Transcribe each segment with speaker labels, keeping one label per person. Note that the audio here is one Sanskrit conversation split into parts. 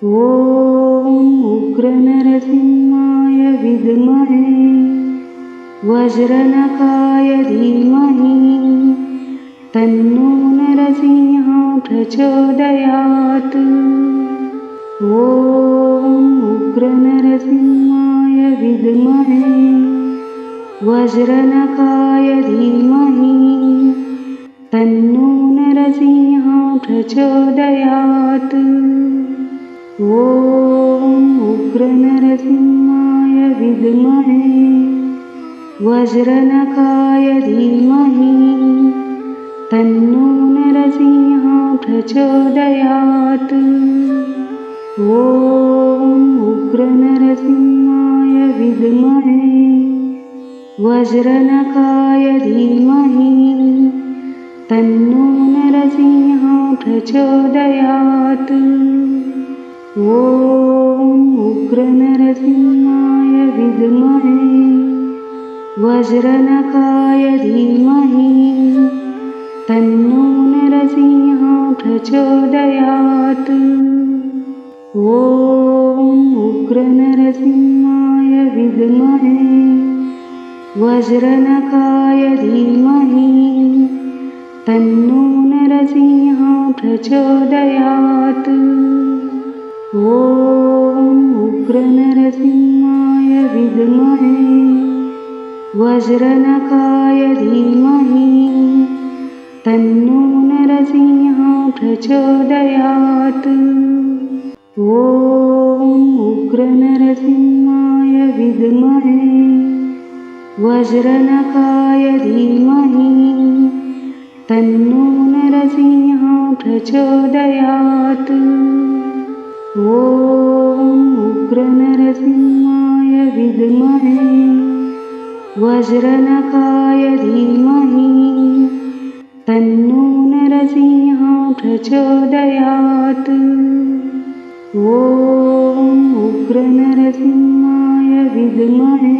Speaker 1: ॐ उग्रनरसिंहाय विद्महे वज्रनखाय धीमहि तन्नो नरसिंहः प्रचोदयात्। ॐ उग्रनरसिंहाय विद्महे वज्रनखाय धीमहि तन्नो नरसिंहः प्रचोदयात्। ॐ उग्रनरसिंहाय विद्महे वज्रनखाय धीमहि तन्नो नरसिंहः प्रचोदयात्। ॐ उग्रनरसिंहाय विद्महे वज्रनखाय धीमहि तन्नो नरसिंहः प्रचोदयात्। ॐ उग्रनरसिंहाय विद्महे वज्रनखाय धीमहि तन्नो नरसिंहः प्रचोदयात्। ॐ उग्रनरसिंहाय विद्महे वज्रनखाय धीमहि तन्नो नरसिंहः प्रचोदयात्। ॐ उग्रनरसिंहाय विद्महे वज्रनखाय धीमहि तन्नो नरसिंहः प्रचोदयात्। ॐ उग्रनरसिंहाय विद्महे वज्रनखाय धीमहि तन्नो नरसिंहः प्रचोदयात्। ॐ उग्रनरसिंहाय विद्महे वज्रनखाय धीमहि तन्नो नरसिंहः प्रचोदयात्। ॐ उग्रनरसिंहाय विद्महे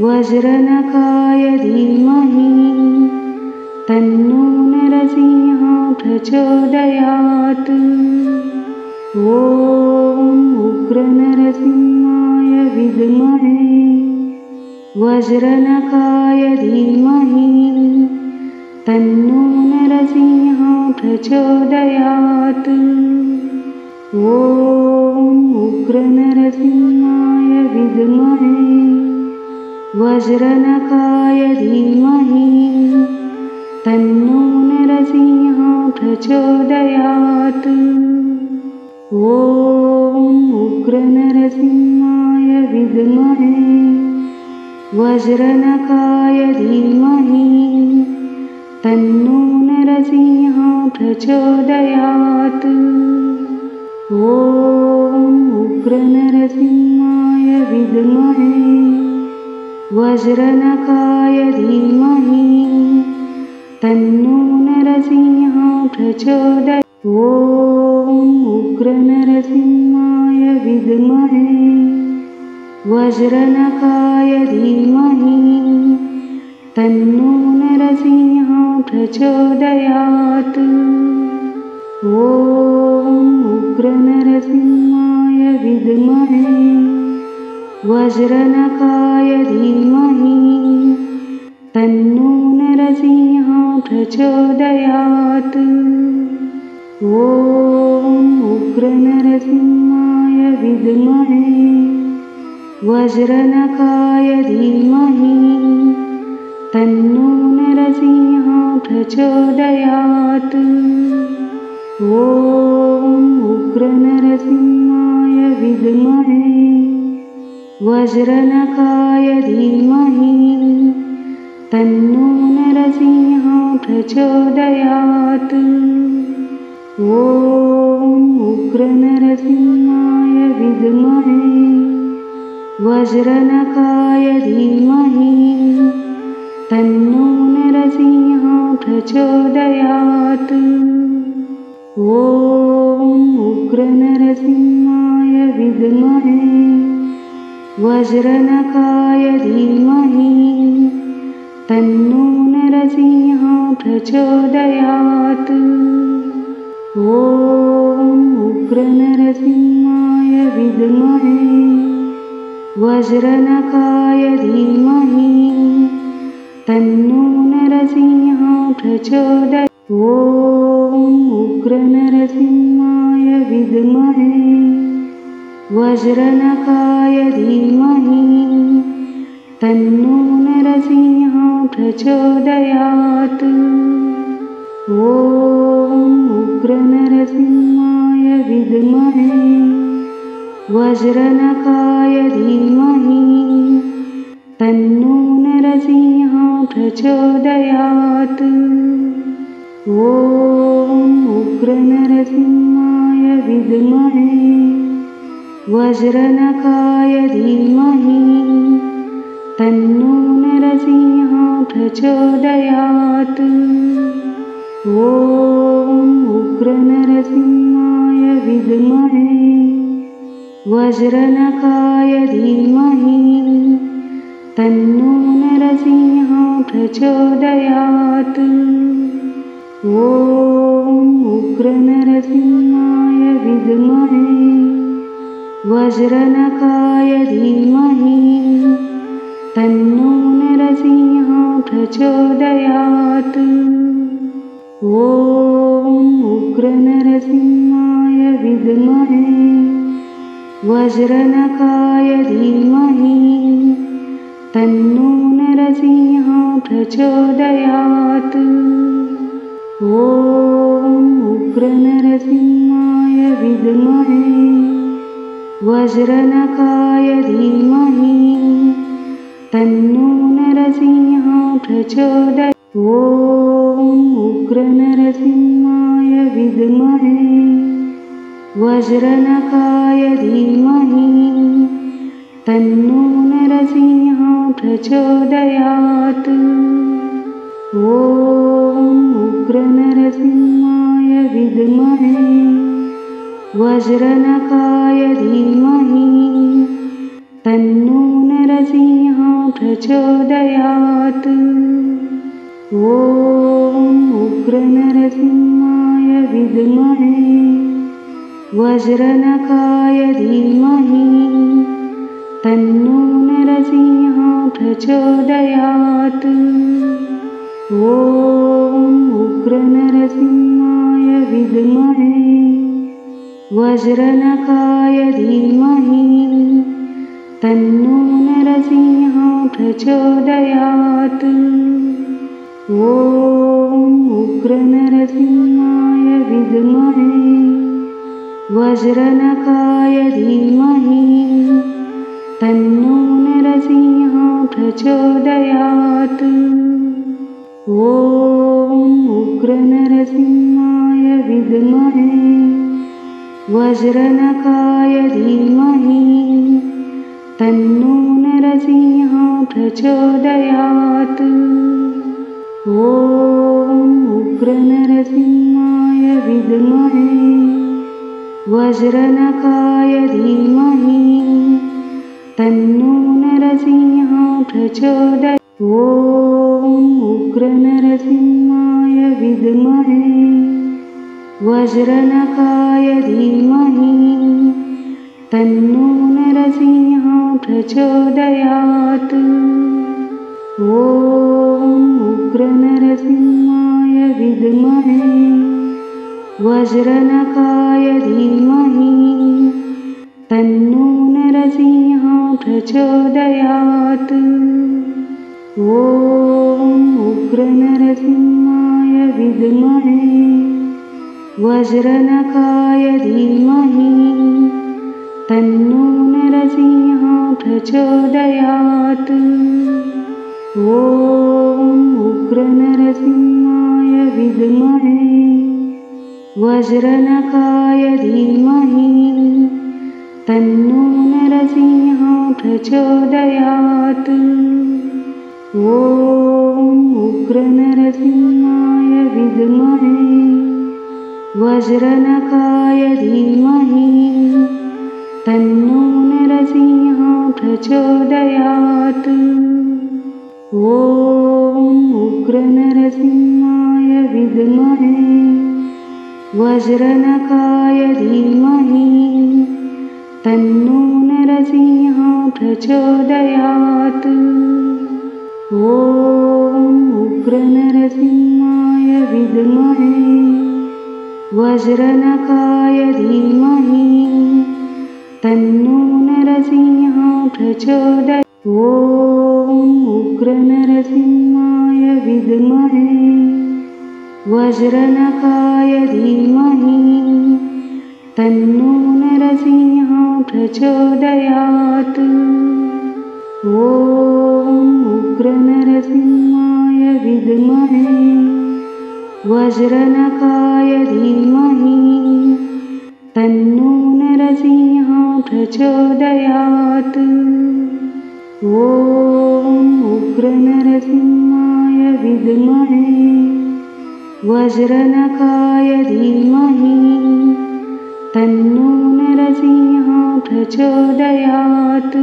Speaker 1: वज्रनखाय धीमहि तन्नो नरसिंहः प्रचोदयात्। ॐ उग्रनरसिंहाय विद्महे वज्रनखाय धीमहि तन्नो नरसिंहः प्रचोदयात्। ॐ उग्रनरसिंहाय विद्महे वज्रनखाय धीमहि तन्नो नरसिंहः प्रचोदयात्। ॐ उग्रनरसिंहाय विद्महे वज्रनखाय धीमहि तन्नो नरसिंहः प्रचोदयात्। ॐ उग्रनरसिंहाय विद्महे वज्रनखाय धीमहि तन्नो नरसिंहः प्रचोदयात्। ॐ उग्रनरसिंहाय विद्महे वज्रनखाय धीमहि तन्नो नरसिंहः प्रचोदयात्। ॐ उग्रनरसिंहाय विद्महे वज्रनखाय धीमहि तन्नो नरसिंहः प्रचोदयात्। ॐ उग्रनरसिंहाय विद्महे वज्रनखाय धीमहि तन्नो नरसिंहः प्रचोदयात्। ॐ उग्रनरसिंहाय विद्महे वज्रनखाय धीमहि तन्नो नरसिंहः प्रचोदयात्। ॐ उग्रनरसिंहाय विद्महे वज्रनखाय धीमहि तन्नो नरसिंहः प्रचोदयात्। ॐ उग्रनरसिंहाय विद्महे वज्रनखाय धीमहि तन्नो नरसिंहः प्रचोदयात्। ॐ उग्रनरसिंहाय विद्महे वज्रनखाय धीमहि तन्नो नरसिंहः प्रचोदयात्। ॐ उग्रनरसिंहाय विद्महे वज्रनखाय धीमहि तन्नो नरसिंहः प्रचोदयात्। ॐ उग्रनरसिंहाय विद्महे वज्रनखाय धीमहि तन्नो नरसिंहः प्रचोदयात्। ॐ उग्रनरसिंहाय विद्महे वज्रनखाय धीमहि तन्नो नरसिंहः प्रचोदयात्। ॐ उग्रनरसिंहाय विद्महे वज्रनखाय धीमहि तन्नो नरसिंहः प्रचोदयात्। ॐ उग्रनरसिंहाय विद्महे वज्रनखाय धीमहि तन्नो नरसिंहः प्रचोदयात्। ॐ उग्रनरसिंहाय विद्महे वज्रनखाय धीमहि तन्नो नरसिंहः प्रचोदयात्। ॐ उग्रनरसिंहाय विद्महे वज्रनखाय धीमहि तन्नो नरसिंहः प्रचोदयात्। ॐ उग्रनरसिंहाय विद्महे वज्रनखाय धीमहि तन्नो नरसिंहः प्रचोदयात्। ॐ उग्रनरसिंहाय विद्महे वज्रनखाय धीमहि तन्नो नरसिंहः प्रचोदयात्। ॐ उग्रनरसिंहाय विद्महे वज्रनखाय धीमहि तन्नो नरसिंहः प्रचोदयात्। ॐ उग्रनरसिंहाय विद्महे वज्रनखाय धीमहि तन्नो नरसिंहः प्रचोदयात्। ॐ उग्रनरसिंहाय विद्महे वज्रनखाय धीमहि तन्नो नरसिंहः प्रचोदयात्। ॐ उग्रनरसिंहाय विद्महे वज्रनखाय धीमहि तन्नो नरसिंहः प्रचोदयात्। ॐ उग्रनरसिंहाय विद्महे वज्रनखाय धीमहि तन्नो नरसिंहः प्रचोदयात्। ॐ उग्रनरसिंहाय विद्महे वज्रनखाय धीमहि तन्नो नरसिंहः प्रचोदयात्। ॐ उग्रनरसिंहाय विद्महे वज्रनखाय धीमहि तन्नो नरसिंहः प्रचोदयात्। ॐ उग्रनरसिंहाय विद्महे वज्रनखाय धीमहि तन्नो नरसिंहः प्रचोदयात्। ॐ उग्रनरसिंहाय विद्महे वज्रनखाय धीमहि तन्नो नरसिंहः प्रचोदयात्। ॐ उग्रनरसिंहाय विद्महे वज्रनखाय धीमहि तन्नो नरसिंहः प्रचोदयात्। ॐ उग्रनरसिंहाय विद्महे वज्रनखाय धीमहि तन्नो नरसिंहः प्रचोदयात्। ॐ उग्रनरसिंहाय विद्महे वज्रनखाय धीमहि तन्नो नरसिंहः प्रचोदयात्। ॐ उग्रनरसिंहाय विद्महे वज्रनखाय धीमहि तन्नो नरसिंहः प्रचोदयात्। ॐ उग्रनरसिंहाय विद्महे वज्रनखाय धीमहि तन्नो नरसिंहः प्रचोदयात्। ॐ उग्रनरसिंहाय विद्महे वज्रनखाय धीमहि तन्नो नरसिंहः प्रचोदयात्।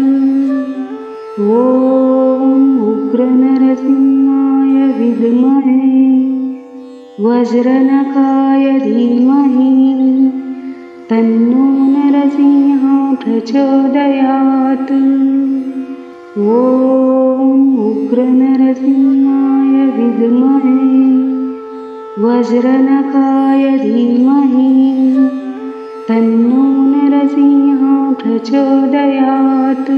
Speaker 1: ॐ उग्रनरसिंहाय विद्महे वज्रनखाय धीमहि तन्नो नरसिंहः प्रचोदयात्। ॐ उग्रनरसिंहाय विद्महे वज्रनखाय धीमहि तन्नो नरसिंहः प्रचोदयात्।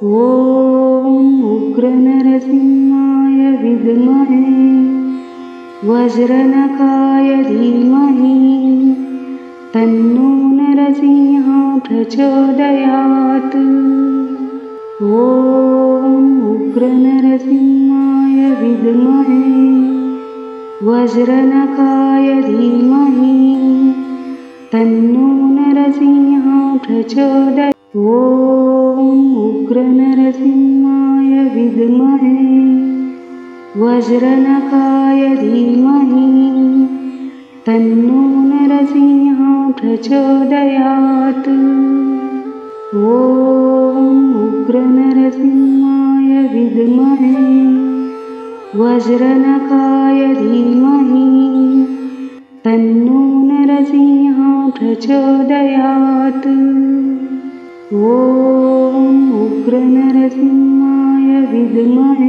Speaker 1: ॐ उग्रनरसिंहाय विद्महे वज्रनखाय धीमहि तन्नो नरसिंहः प्रचोदयात्। ॐ उग्रनरसिंहाय विद्महे वज्रनखाय धीमहि तन्नो नरसिंहः प्रचोदयात्। ॐ उग्रनरसिंहाय विद्महे वज्रनखाय धीमहि तन्नो नरसिंहः प्रचोदयात्। ॐ उग्रनरसिंहाय विद्महे वज्रनखाय धीमहि तन्नो नरसिंहः प्रचोदयात्। ॐ उग्रनरसिंहाय विद्महे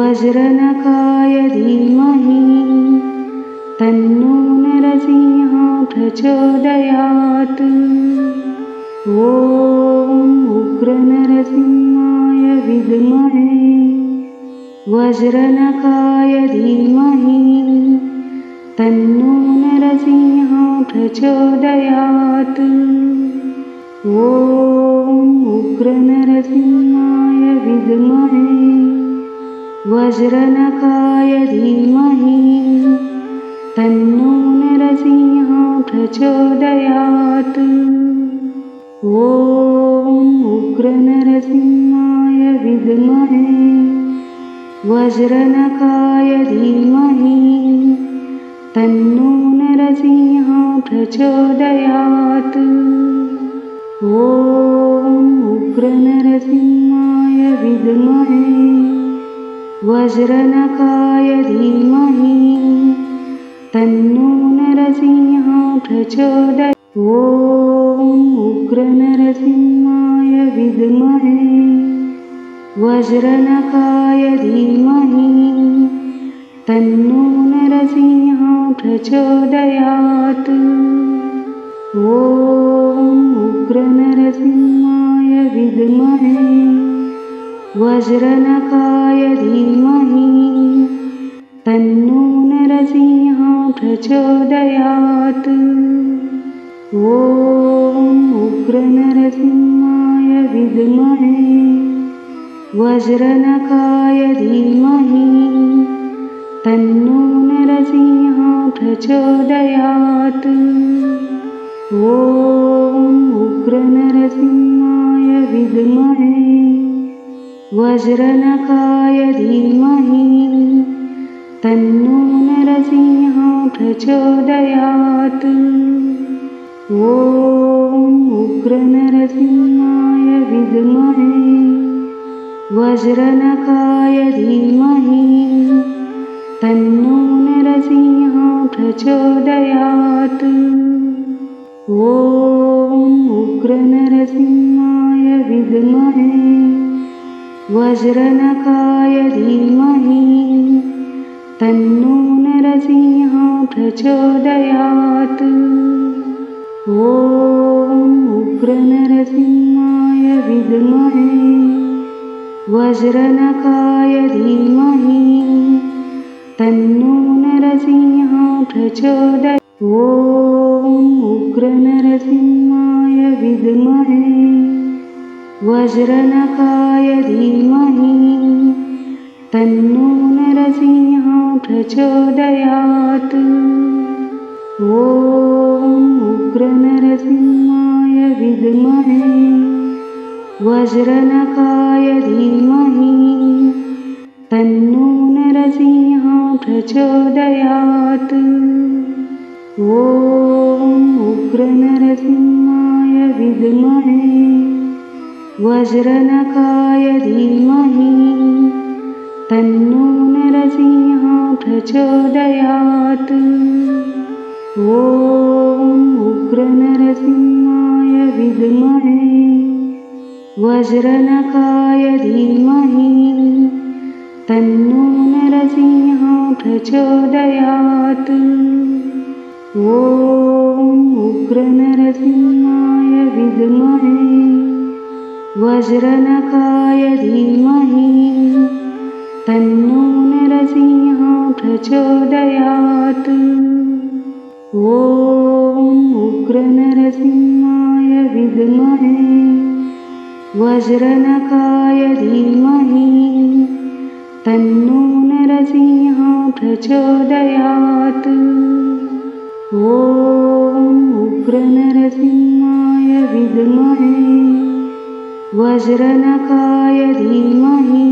Speaker 1: वज्रनखाय धीमहि तन्नो नरसिंहः प्रचोदयात्। ॐ उग्रनरसिंहाय विद्महे वज्रनखाय धीमहि तन्नो नरसिंहः प्रचोदयात्। ॐ उग्रनरसिंहाय विद्महे वज्रनखाय धीमहि तन्नो नरसिंहः प्रचोदयात्। ॐ उग्रनरसिंहाय विद्महे वज्रनखाय धीमहि तन्नो नरसिंहः प्रचोदयात्। ॐ उग्रनरसिंहाय विद्महे वज्रनखाय धीमहि तन्नो नरसिंहः प्रचोदयात्। ॐ उग्रनरसिंहाय विद्महे वज्रनखाय धीमहि तन्नो नरसिंहः प्रचोदयात्। ॐ उग्रनरसिंहाय विद्महे वज्रनखाय धीमहि तन्नो नरसिंहः प्रचोदयात्। ॐ उग्रनरसिंहाय विद्महे वज्रनखाय धीमहि तन्नो नरसिंहः प्रचोदयात्। ॐ उग्रनरसिंहाय विद्महे वज्रनखाय धीमहि तन्नो नरसिंहः प्रचोदयात्। ॐ उग्रनरसिंहाय विद्महे वज्रनखाय धीमहि तन्नो नरसिंहः प्रचोदयात्। ॐ उग्रनरसिंहाय विद्महे वज्रनखाय धीमहि तन्नो नरसिंहः प्रचोदयात्। ॐ उग्रनरसिंहाय विद्महे वज्रनखाय धीमहि तन्नो नरसिंहः प्रचोदयात्। ॐ उग्रनरसिंहाय विद्महे वज्रनखाय धीमहि तन्नो नरसिंहः प्रचोदयात्। ॐ उग्रनरसिंहाय विद्महे वज्रनखाय धीमहि तन्नो नरसिंहः प्रचोदयात्। ॐ उग्रनरसिंहाय विद्महे वज्रनखाय धीमहि तन्नो नरसिंहः प्रचोदयात्। ॐ उग्रनरसिंहाय विद्महे वज्रनखाय धीमहि तन्नो नरसिंहः प्रचोदयात्। ॐ उग्रनरसिंहाय विद्महे वज्रनखाय धीमहि तन्नो नरसिंहः प्रचोदयात्। ॐ उग्रनरसिंहाय विद्महे वज्रनखाय धीमहि तन्नो नरसिंहः प्रचोदयात्। ॐ उग्रनरसिंहाय विद्महे वज्रनखाय धीमहि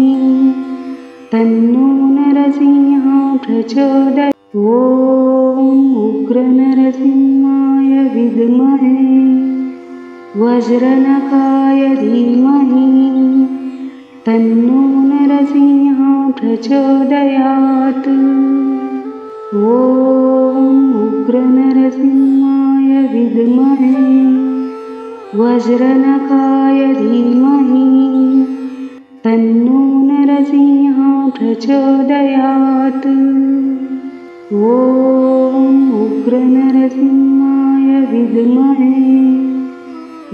Speaker 1: तन्नो नरसिंहः प्रचोदयात्। ॐ उग्रनरसिंहाय विद्महे वज्रनखाय धीमहि तन्नो नरसिंहः प्रचोदयात्। ॐ उग्रनरसिंहाय विद्महे वज्रनखाय धीमहि तन्नो नरसिंहः प्रचोदयात्। ॐ उग्रनरसिंहाय विद्महे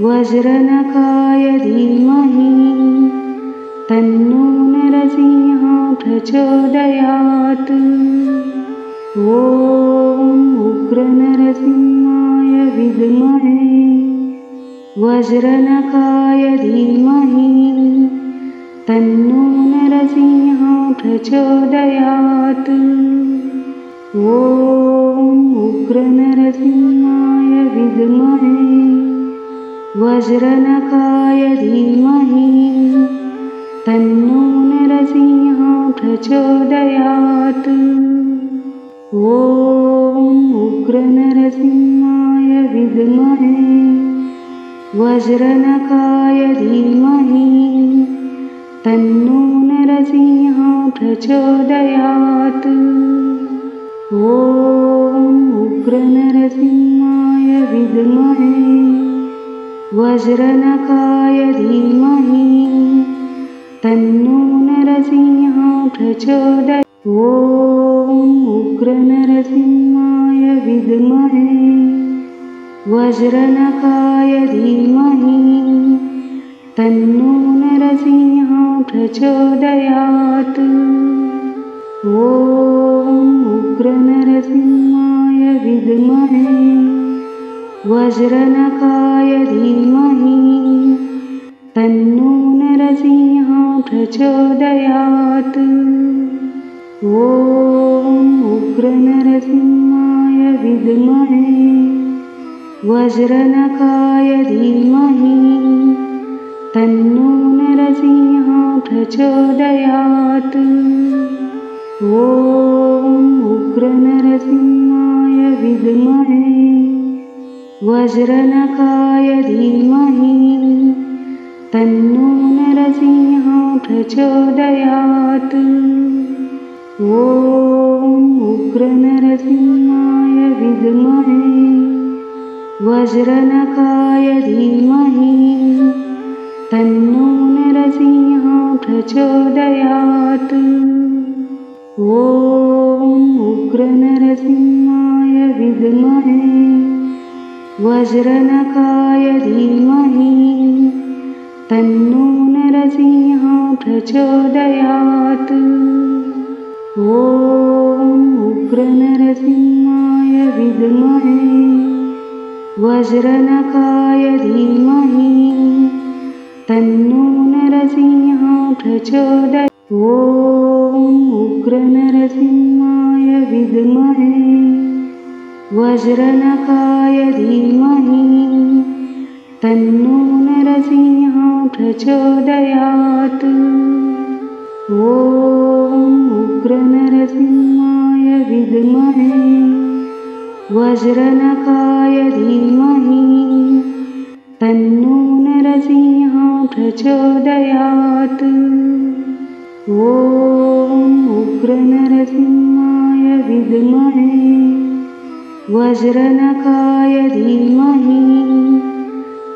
Speaker 1: वज्रनखाय धीमहि तन्नो नरसिंहः प्रचोदयात्। ॐ उग्रनरसिंहाय विद्महे वज्रनखाय धीमहि तन्नो नरसिंहः प्रचोदयात्। ॐ उग्रनरसिंहाय विद्महे वज्रनखाय धीमहि तन्नो नरसिंहः प्रचोदयात्। ॐ उग्रनरसिंहाय विद्महे वज्रनखाय धीमहि तन्नो नरसिंहः प्रचोदयात्। ॐ उग्रनरसिंहाय विद्महे वज्रनखाय धीमहि तन्नो नरसिंहः प्रचोदयात्। ॐ उग्रनरसिंहाय विद्महे वज्रनखाय धीमहि तन्नो नरसिंहः प्रचोदयात्। ॐ उग्रनरसिंहाय विद्महे वज्रनखाय धीमहि तन्नो नरसिंहः प्रचोदयात्। ॐ उग्रनरसिंहाय विद्महे वज्रनखाय धीमहि तन्नो नरसिंहः प्रचोदयात्। ॐ उग्रनरसिंहाय विद्महे वज्रनखाय धीमहि तन्नो नरसिंहः प्रचोदयात्। ॐ उग्रनरसिंहाय विद्महे वज्रनखाय धीमहि तन्नो नरसिंहः प्रचोदयात्। ॐ उग्रनरसिंहाय विद्महे वज्रनखाय धीमहि तन्नो नरसिंहः प्रचोदयात्। ॐ उग्रनरसिंहाय विद्महे वज्रनखाय धीमहि तन्नो नरसिंहः प्रचोदयात्। ॐ उग्रनरसिंहाय विद्महे वज्रनखाय धीमहि तन्नो नरसिंहः प्रचोदयात्। ॐ उग्रनरसिंहाय विद्महे वज्रनखाय धीमहि तन्नो नरसिंहः प्रचोदयात्। ॐ उग्रनरसिंहाय विद्महे वज्रनखाय धीमहि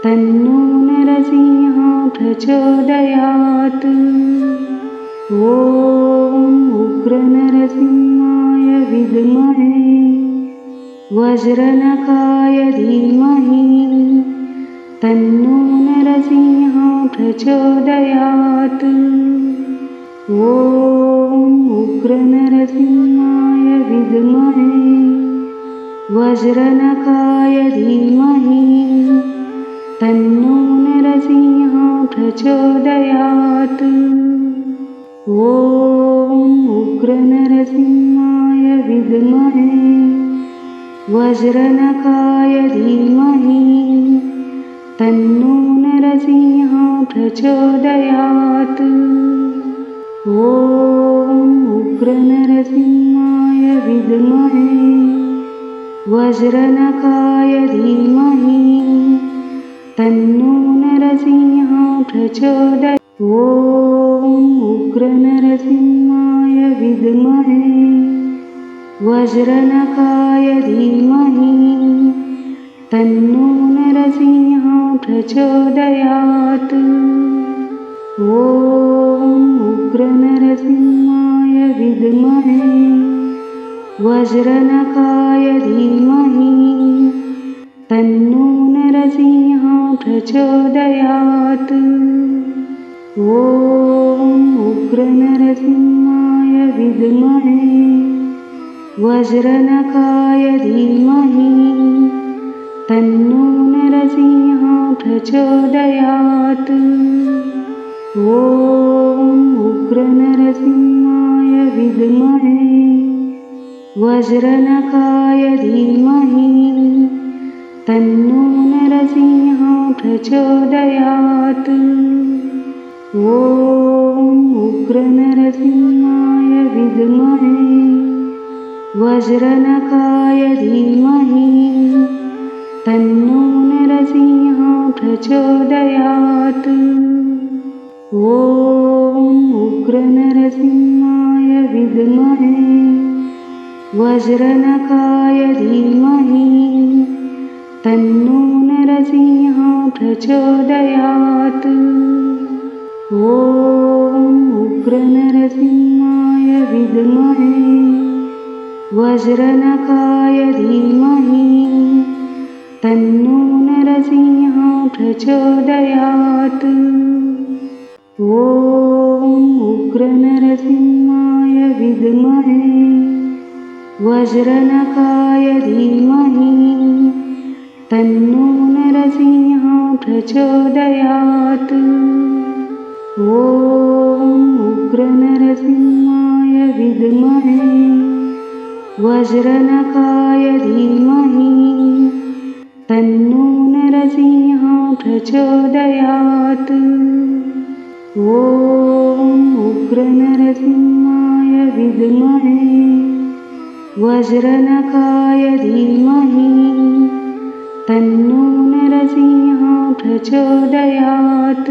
Speaker 1: तन्नो नरसिंहः प्रचोदयात्। ॐ उग्रनरसिंहाय विद्महे वज्रनखाय धीमहि तन्नो नरसिंहः प्रचोदयात्। ॐ उग्रनरसिंहाय विद्महे वज्रनखाय धीमहि तन्नो नरसिंहः प्रचोदयात्। ॐ उग्रनरसिंहाय विद्महे वज्रनखाय धीमहि तन्नो नरसिंहः प्रचोदयात्। ॐ उग्रनरसिंहाय विद्महे वज्रनखाय धीमहि तन्नो नरसिंहः प्रचोदयात्। ॐ उग्रनरसिंहाय विद्महे वज्रनखाय धीमहि तन्नो नरसिंहः प्रचोदयात्। ॐ उग्रनरसिंहाय विद्महे वज्रनखाय धीमहि तन्नो नरसिंहः प्रचोदयात्। ॐ उग्रनरसिंहाय विद्महे वज्रनखाय धीमहि तन्नो नरसिंहः प्रचोदयात्। ॐ उग्रनरसिंहाय विद्महे वज्रनखाय धीमहि तन्नो नरसिंहः प्रचोदयात्। ॐ उग्रनरसिंहाय विद्महे वज्रनखाय धीमहि तन्नो नरसिंहः प्रचोदयात्। ॐ उग्रनरसिंहाय विद्महे वज्रनखाय धीमहि तन्नो नरसिंहः प्रचोदयात्। ॐ उग्रनरसिंहाय विद्महे वज्रनखाय धीमहि तन्नो नरसिंहः प्रचोदयात्। ॐ उग्रनरसिंहाय विद्महे वज्रनखाय धीमहि तन्नो नरसिंहः प्रचोदयात्। ॐ उग्रनरसिंहाय विद्महे वज्रनखाय धीमहि तन्नो नरसिंहः प्रचोदयात्। ॐ उग्रनरसिंहाय विद्महे वज्रनखाय धीमहि तन्नो नरसिंहः प्रचोदयात्।